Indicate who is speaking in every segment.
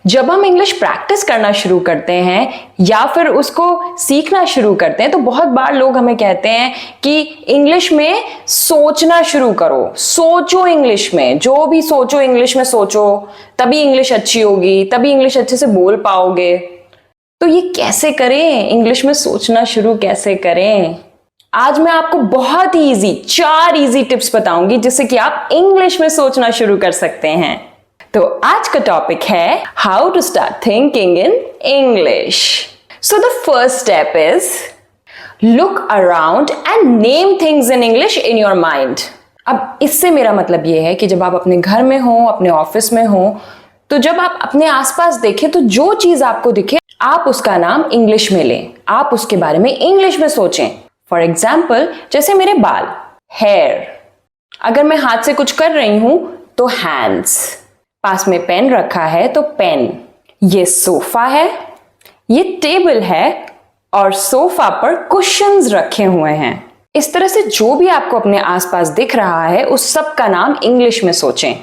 Speaker 1: जब हम English practice करना शुरू करते हैं या फिर उसको सीखना शुरू करते हैं तो बहुत बार लोग हमें कहते हैं कि इंग्लिश में सोचना शुरू करो, सोचो इंग्लिश में, जो भी सोचो इंग्लिश में सोचो, तभी इंग्लिश अच्छी होगी, तभी इंग्लिश अच्छे से बोल पाओगे। तो ये कैसे करें, इंग्लिश में सोचना शुरू कैसे करें? आज मैं आपको बहुत ही इजी 4 इजी टिप्स बताऊंगी जिससे कि आप इंग्लिश में सोचना शुरू कर सकते हैं। तो आज का टॉपिक है how to start thinking in English. So the first step is look around and name things in English in your mind. अब इससे मेरा मतलब ये है कि जब आप अपने घर में हो, अपने ऑफिस में हो, तो जब आप अपने आसपास देखें तो जो चीज आपको दिखे आप उसका नाम इंग्लिश में लें, आप उसके बारे में इंग्लिश में सोचें। फॉर एग्जाम्पल, जैसे मेरे बाल, हेयर, अगर मैं हाथ से कुछ कर रही हूं तो हैंड्स, पास में पेन रखा है तो पेन, ये सोफा है, ये टेबल है और सोफा पर कुशन्स रखे हुए हैं। इस तरह से जो भी आपको अपने आसपास दिख रहा है उस सब का नाम इंग्लिश में सोचें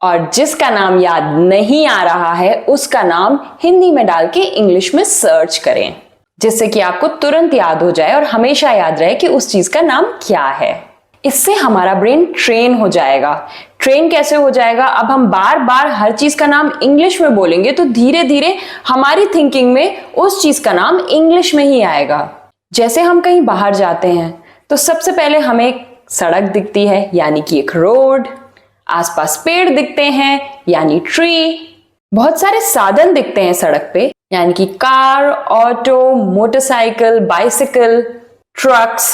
Speaker 1: और जिसका नाम याद नहीं आ रहा है उसका नाम हिंदी में डाल के इंग्लिश में सर्च करें, जिससे कि आपको तुरंत याद हो जाए और हमेशा याद रहे कि उस चीज का नाम क्या है। इससे हमारा ब्रेन ट्रेन हो जाएगा। ट्रेन कैसे हो जाएगा? अब हम बार बार हर चीज का नाम इंग्लिश में बोलेंगे तो धीरे धीरे हमारी थिंकिंग में उस चीज का नाम इंग्लिश में ही आएगा। जैसे हम कहीं बाहर जाते हैं तो सबसे पहले हमें एक सड़क दिखती है यानी कि एक रोड, आसपास पेड़ दिखते हैं यानी ट्री, बहुत सारे साधन दिखते हैं सड़क पे यानी कि car, auto, motorcycle, bicycle, trucks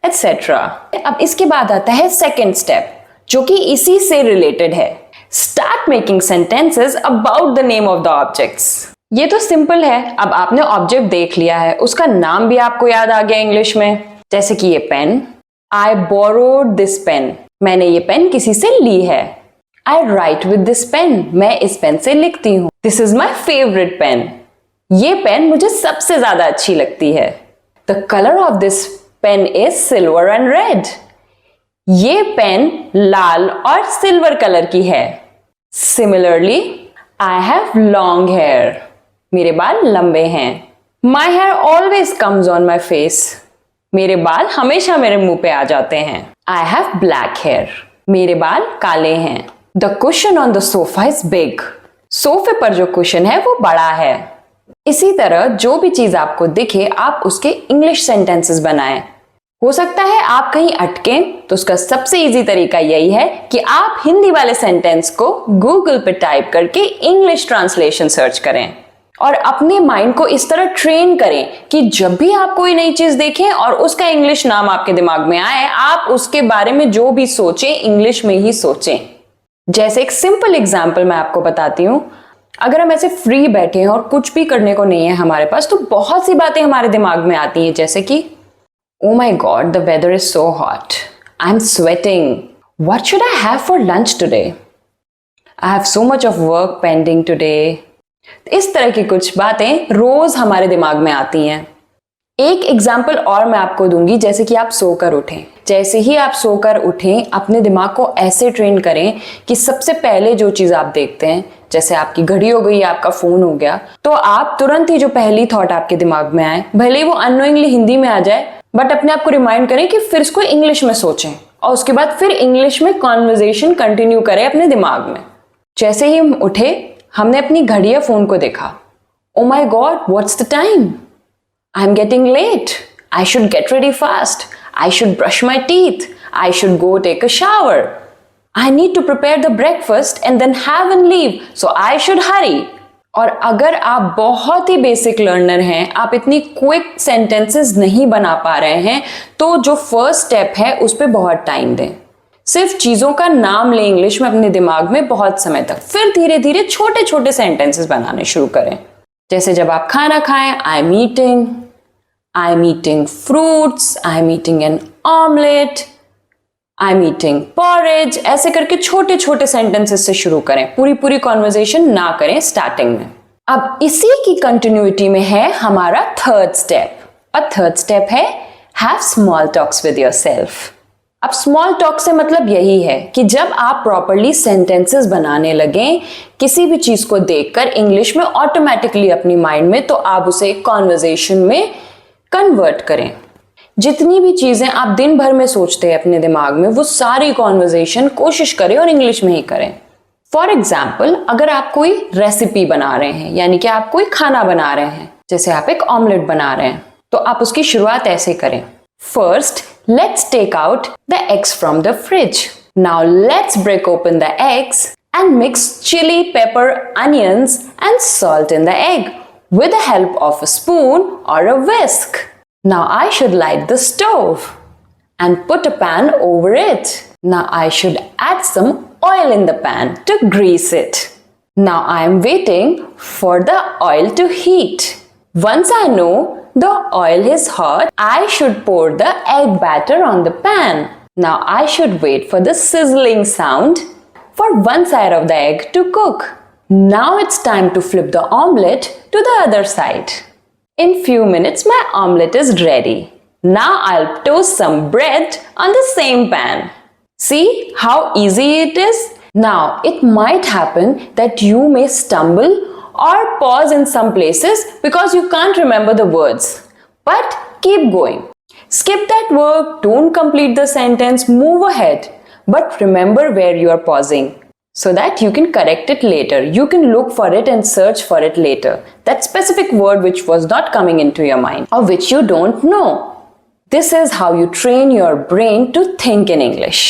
Speaker 1: etcetera. अब इसके बाद आता है सेकेंड स्टेप जो कि इसी से रिलेटेड है। Start making sentences about the name of the objects. ये तो सिंपल है, अब आपने ऑब्जेक्ट देख लिया है, उसका नाम भी आपको याद आ गया इंग्लिश में। जैसे कि ये pen, I borrowed this pen, मैंने ये पेन किसी से ली है। I write with this pen, मैं इस पेन से लिखती हूँ। This is my favourite pen, ये पेन मुझे सबसे ज्यादा अच्छी लगती है। The colour of this pen is silver and red, ये पेन लाल और सिल्वर कलर की है। Similarly, I have long hair, मेरे बाल लंबे हैं। My hair always comes on my face, मेरे बाल हमेशा मेरे मुंह पे आ जाते हैं। आई हैव ब्लैक हेयर, मेरे बाल काले हैं। The cushion on the sofa is big, सोफे पर जो कुशन है वो बड़ा है। इसी तरह जो भी चीज आपको दिखे आप उसके इंग्लिश सेंटेंसेस बनाएं। हो सकता है आप कहीं अटकें तो उसका सबसे इजी तरीका यही है कि आप हिंदी वाले सेंटेंस को गूगल पे टाइप करके इंग्लिश ट्रांसलेशन सर्च करें और अपने माइंड को इस तरह ट्रेन करें कि जब भी आप कोई नई चीज देखें और उसका इंग्लिश नाम आपके दिमाग में आए, आप उसके बारे में जो भी सोचें इंग्लिश में ही सोचें। जैसे एक सिंपल एग्जाम्पल मैं आपको बताती हूँ। अगर हम ऐसे फ्री बैठे हैं और कुछ भी करने को नहीं है हमारे पास तो बहुत सी बातें हमारे दिमाग में आती हैं, जैसे कि oh my god, the weather is so hot, I'm sweating, what should I have for lunch today, I have so much of work pending today। इस तरह की कुछ बातें रोज हमारे दिमाग में आती हैं। एक एग्जाम्पल और मैं आपको दूंगी, जैसे कि आप सोकर उठें। जैसे ही आप सोकर उठें अपने दिमाग को ऐसे ट्रेन करें कि सबसे पहले जो चीज आप देखते हैं, जैसे आपकी घड़ी हो गई, आपका फोन हो गया, तो आप तुरंत ही जो पहली थॉट आपके दिमाग में आए, भले ही वो अननोइंगली हिंदी में आ जाए, बट अपने आप को रिमाइंड करें कि फिर इसको इंग्लिश में सोचें और उसके बाद फिर इंग्लिश में कॉन्वर्जेशन कंटिन्यू करें अपने दिमाग में। जैसे ही हम उठे हमने अपनी घड़ी या फोन को देखा, oh my god, what's the time, I am getting late, I should get ready fast, I should brush my teeth, I should go take a shower, I need to prepare the breakfast and then have and leave, so I should hurry. और अगर आप बहुत ही basic learner हैं, आप इतनी quick sentences नहीं बना पा रहे हैं, तो जो फर्स्ट स्टेप है उस पर बहुत टाइम दें। सिर्फ चीजों का नाम लें इंग्लिश में अपने दिमाग में बहुत समय तक, फिर धीरे धीरे छोटे छोटे सेंटेंसेस बनाने शुरू करें। जैसे जब आप खाना खाएं, I am eating fruits, I am eating N omelette, I am eating porridge, ऐसे करके छोटे छोटे सेंटेंसेस से शुरू करें, पूरी पूरी कॉन्वर्जेशन ना करें स्टार्टिंग में। अब इसी की कंटिन्यूटी में है हमारा थर्ड स्टेप, और थर्ड स्टेप है have small talks with yourself. अब स्मॉल टॉक से मतलब यही है कि जब आप प्रॉपरली सेंटेंसेस बनाने लगें किसी भी चीज को देखकर इंग्लिश में ऑटोमेटिकली अपनी माइंड में, तो आप उसे कॉन्वर्जेशन में कन्वर्ट करें। जितनी भी चीजें आप दिन भर में सोचते हैं अपने दिमाग में, वो सारी कॉन्वर्जेशन कोशिश करें और इंग्लिश में ही करें। फॉर एग्जाम्पल, अगर आप कोई रेसिपी बना रहे हैं, यानी कि आप कोई खाना बना रहे हैं, जैसे आप एक ऑमलेट बना रहे हैं, तो आप उसकी शुरुआत ऐसे करें। First, let's take out the eggs from the fridge. Now let's break open the eggs and mix chili, pepper, onions and salt in the egg with the help of a spoon or a whisk. Now I should light the stove and put a pan over it. Now I should add some oil in the pan to grease it. Now I am waiting for the oil to heat. Once I know the oil is hot, I should pour the egg batter on the pan. Now I should wait for the sizzling sound for one side of the egg to cook. Now it's time to flip the omelette to the other side. In few minutes my omelette is ready. Now I'll toast some bread on the same pan. See how easy it is? Now it might happen that you may stumble or pause in some places because you can't remember the words. But keep going. Skip that word, don't complete the sentence, move ahead. But remember where you are pausing so that you can correct it later. You can look for it and search for it later. That specific word which was not coming into your mind or which you don't know. This is how you train your brain to think in English.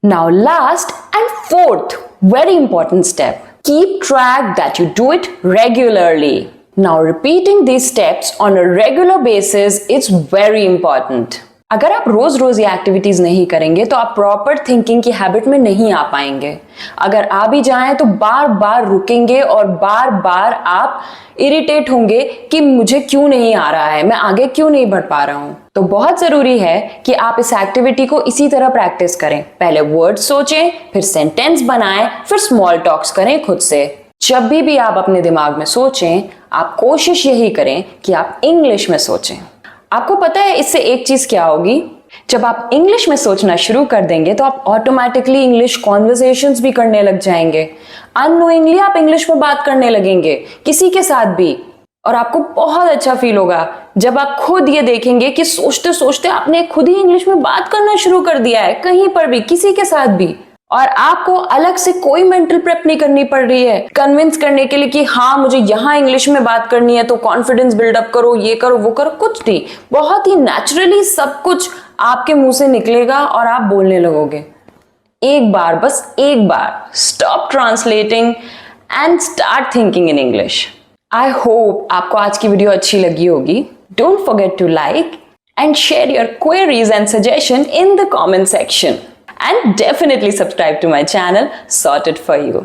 Speaker 1: Now last and fourth, very important step. Keep track that you do it regularly. Now repeating these steps on a regular basis is very important. अगर आप रोज रोज ये activities नहीं करेंगे तो आप proper thinking की habit में नहीं आ पाएंगे। अगर आ भी जाएं तो बार बार रुकेंगे और बार बार आप इरिटेट होंगे कि मुझे क्यों नहीं आ रहा है, मैं आगे क्यों नहीं बढ़ पा रहा हूं। तो बहुत जरूरी है कि आप इस एक्टिविटी को इसी तरह प्रैक्टिस करें। पहले वर्ड सोचें, फिर सेंटेंस बनाएं, फिर स्मॉल टॉक्स करें खुद से। जब भी आप अपने दिमाग में सोचें, आप कोशिश यही करें कि आप इंग्लिश में सोचें। आपको पता है इससे एक चीज क्या होगी? जब आप इंग्लिश में सोचना शुरू कर देंगे तो आप ऑटोमेटिकली इंग्लिश कॉन्वर्सेशंस भी करने लग जाएंगे। अननोइंगली आप इंग्लिश में बात करने लगेंगे किसी के साथ भी, और आपको बहुत अच्छा फील होगा जब आप खुद ये देखेंगे कि सोचते सोचते आपने खुद ही इंग्लिश में बात करना शुरू कर दिया है, कहीं पर भी, किसी के साथ भी, और आपको अलग से कोई मेंटल प्रेप नहीं करनी पड़ रही है कन्विंस करने के लिए कि हाँ मुझे यहाँ इंग्लिश में बात करनी है तो कॉन्फिडेंस बिल्डअप करो, ये करो वो करो, कुछ नहीं। बहुत ही नेचुरली सब कुछ आपके मुंह से निकलेगा और आप बोलने लगोगे। एक बार, बस एक बार stop translating and start thinking in English. I hope आपको आज की वीडियो अच्छी लगी होगी। Don't forget to like and share your queries and suggestion in the comment section, and definitely subscribe to my channel Sorted For You.